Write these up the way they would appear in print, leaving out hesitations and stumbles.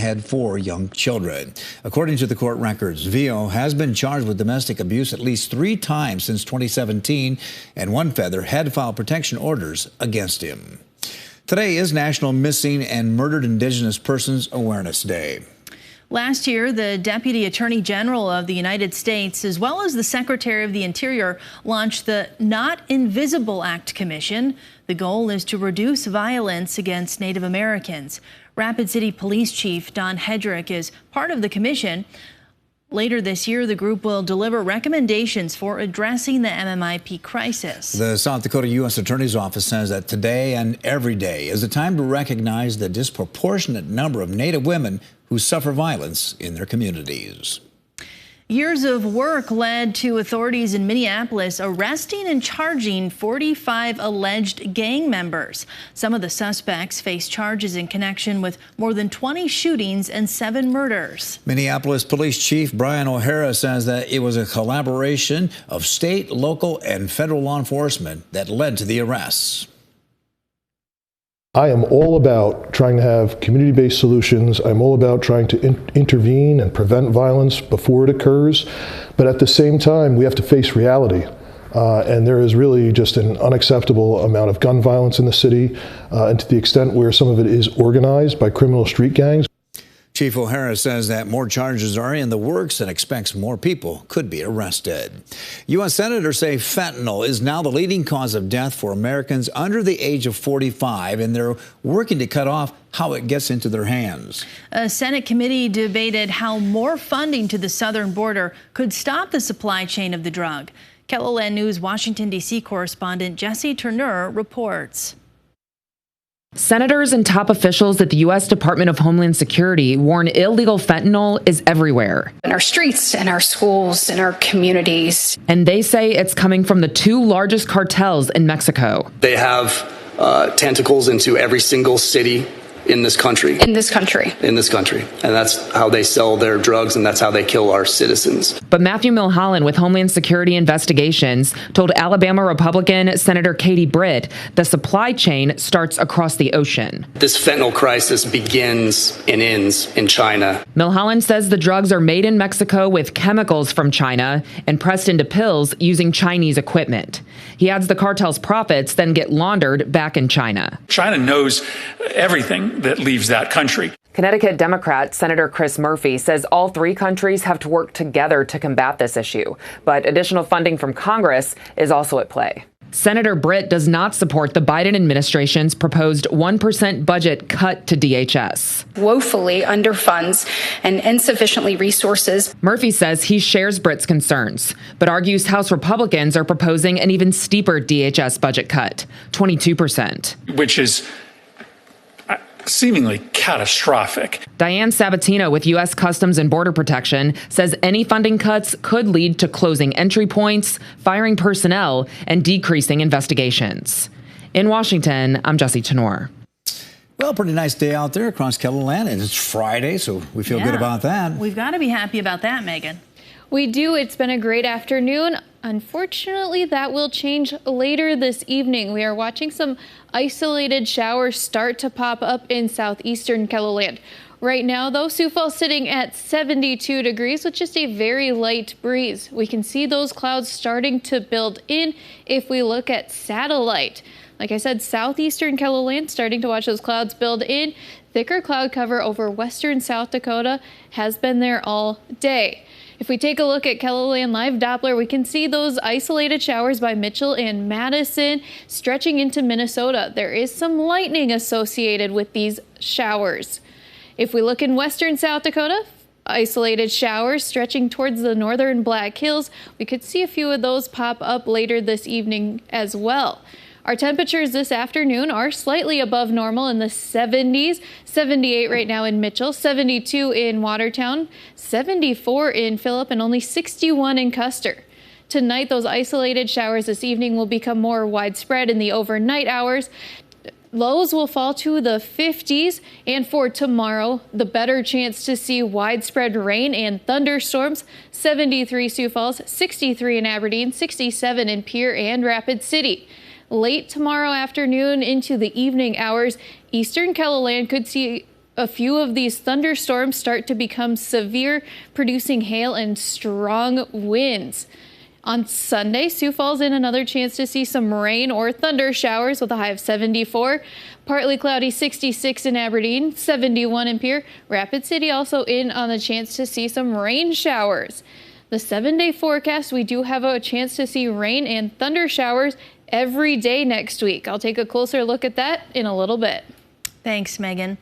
had 4 young children. According to the court records, Vio has been charged with domestic abuse at least 3 times since 2017, and one feather had filed protection orders against him. Today is National Missing and Murdered Indigenous Persons Awareness Day. Last year, the Deputy Attorney General of the United States, as well as the Secretary of the Interior, launched the Not Invisible Act Commission. The goal is to reduce violence against Native Americans. Rapid City Police Chief Don Hedrick is part of the commission. Later this year, the group will deliver recommendations for addressing the MMIP crisis. The South Dakota U.S. Attorney's Office says that today and every day is a time to recognize the disproportionate number of Native women who suffer violence in their communities. Years of work led to authorities in Minneapolis arresting and charging 45 alleged gang members. Some of the suspects face charges in connection with more than 20 shootings and 7 murders. Minneapolis Police Chief Brian O'Hara says that it was a collaboration of state, local, and federal law enforcement that led to the arrests. I am all about trying to have community-based solutions. I'm all about trying to intervene and prevent violence before it occurs. But at the same time, we have to face reality. And there is really just an unacceptable amount of gun violence in the city, and to the extent where some of it is organized by criminal street gangs. Chief O'Hara says that more charges are in the works and expects more people could be arrested. U.S. senators say fentanyl is now the leading cause of death for Americans under the age of 45, and they're working to cut off how it gets into their hands. A Senate committee debated how more funding to the southern border could stop the supply chain of the drug. KELOLAND News Washington, D.C. correspondent Jesse Turner reports. Senators and top officials at the U.S. Department of Homeland Security warn illegal fentanyl is everywhere. In our streets, in our schools, in our communities. And they say it's coming from the 2 largest cartels in Mexico. They have tentacles into every single city in this country. In this country. In this country. And that's how they sell their drugs, and that's how they kill our citizens. But Matthew Milholland with Homeland Security Investigations told Alabama Republican Senator Katie Britt the supply chain starts across the ocean. This fentanyl crisis begins and ends in China. Milholland says the drugs are made in Mexico with chemicals from China and pressed into pills using Chinese equipment. He adds the cartel's profits then get laundered back in China. China knows everything that leaves that country. Connecticut Democrat Senator Chris Murphy says all 3 countries have to work together to combat this issue, but additional funding from Congress is also at play. Senator Britt does not support the Biden administration's proposed 1% budget cut to DHS. Woefully underfunds and insufficiently resources. Murphy says he shares Britt's concerns, but argues House Republicans are proposing an even steeper DHS budget cut, 22%. Which is seemingly catastrophic. Diane Sabatino with U.S. Customs and Border Protection says any funding cuts could lead to closing entry points, firing personnel, and decreasing investigations. In Washington, I'm Jesse Tenor. Well, pretty nice day out there across KELOLAND, and it's Friday, so we feel good about that. We've got to be happy about that, Megan. We do. It's been a great afternoon. Unfortunately, that will change later this evening. We are watching some isolated showers start to pop up in southeastern KELOLAND. Right now, though, Sioux Falls sitting at 72 degrees with just a very light breeze. We can see those clouds starting to build in if we look at satellite. Like I said, southeastern KELOLAND starting to watch those clouds build in. Thicker cloud cover over western South Dakota has been there all day. If we take a look at KELOLAND Live Doppler, we can see those isolated showers by Mitchell and Madison stretching into Minnesota. There is some lightning associated with these showers. If we look in western South Dakota, isolated showers stretching towards the northern Black Hills. We could see a few of those pop up later this evening as well. Our temperatures this afternoon are slightly above normal in the 70s, 78 right now in Mitchell, 72 in Watertown, 74 in Phillip, and only 61 in Custer. Tonight, those isolated showers this evening will become more widespread in the overnight hours. Lows will fall to the 50s, and for tomorrow, the better chance to see widespread rain and thunderstorms. 73 Sioux Falls, 63 in Aberdeen, 67 in Pierre and Rapid City. Late tomorrow afternoon into the evening hours, eastern KELOLAND could see a few of these thunderstorms start to become severe, producing hail and strong winds. On Sunday, Sioux Falls in another chance to see some rain or thunder showers with a high of 74. Partly cloudy, 66 in Aberdeen, 71 in Pierre. Rapid City also in on the chance to see some rain showers. The 7-day forecast, we do have a chance to see rain and thunder showers every day next week. I'll take a closer look at that in a little bit. Thanks, Megan.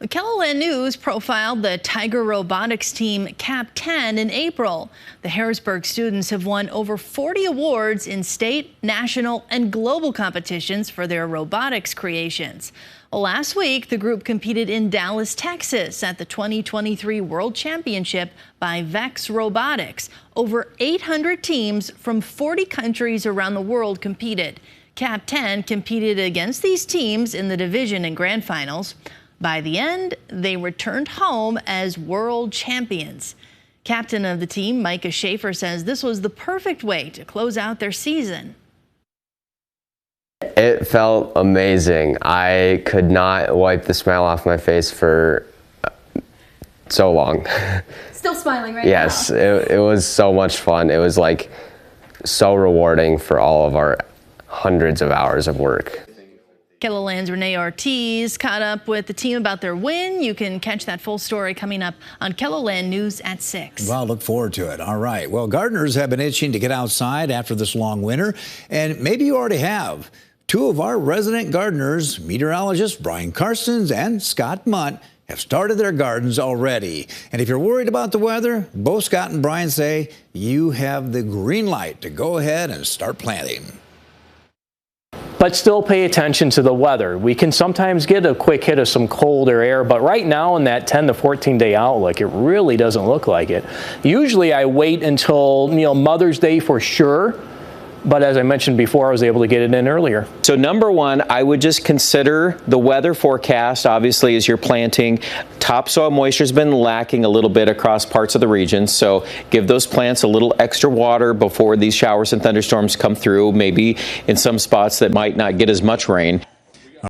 KELOLAND News profiled the Tiger Robotics team Cap 10 in April. The Harrisburg students have won over 40 awards in state, national, and global competitions for their robotics creations. Last week, the group competed in Dallas, Texas at the 2023 World Championship by Vex Robotics. Over 800 teams from 40 countries around the world competed. Cap 10 competed against these teams in the division and grand finals. By the end, they returned home as world champions. Captain of the team, Micah Schaefer, says this was the perfect way to close out their season. It felt amazing. I could not wipe the smile off my face for so long. Still smiling right yes, now. Yes, it was so much fun. It was like so rewarding for all of our hundreds of hours of work. KELOLAND's Renee Ortiz caught up with the team about their win. You can catch that full story coming up on KELOLAND News at 6. Well, look forward to it. All right. Well, gardeners have been itching to get outside after this long winter, and maybe you already have. Two of our resident gardeners, meteorologists Brian Karstens and Scott Munt, have started their gardens already. And if you're worried about the weather, both Scott and Brian say you have the green light to go ahead and start planting. But still pay attention to the weather. We can sometimes get a quick hit of some colder air, but right now in that 10 to 14 day outlook, it really doesn't look like it. Usually I wait until, Mother's Day for sure. But as I mentioned before, I was able to get it in earlier. So number one, I would just consider the weather forecast, obviously, as you're planting. Topsoil moisture has been lacking a little bit across parts of the region, so give those plants a little extra water before these showers and thunderstorms come through, maybe in some spots that might not get as much rain.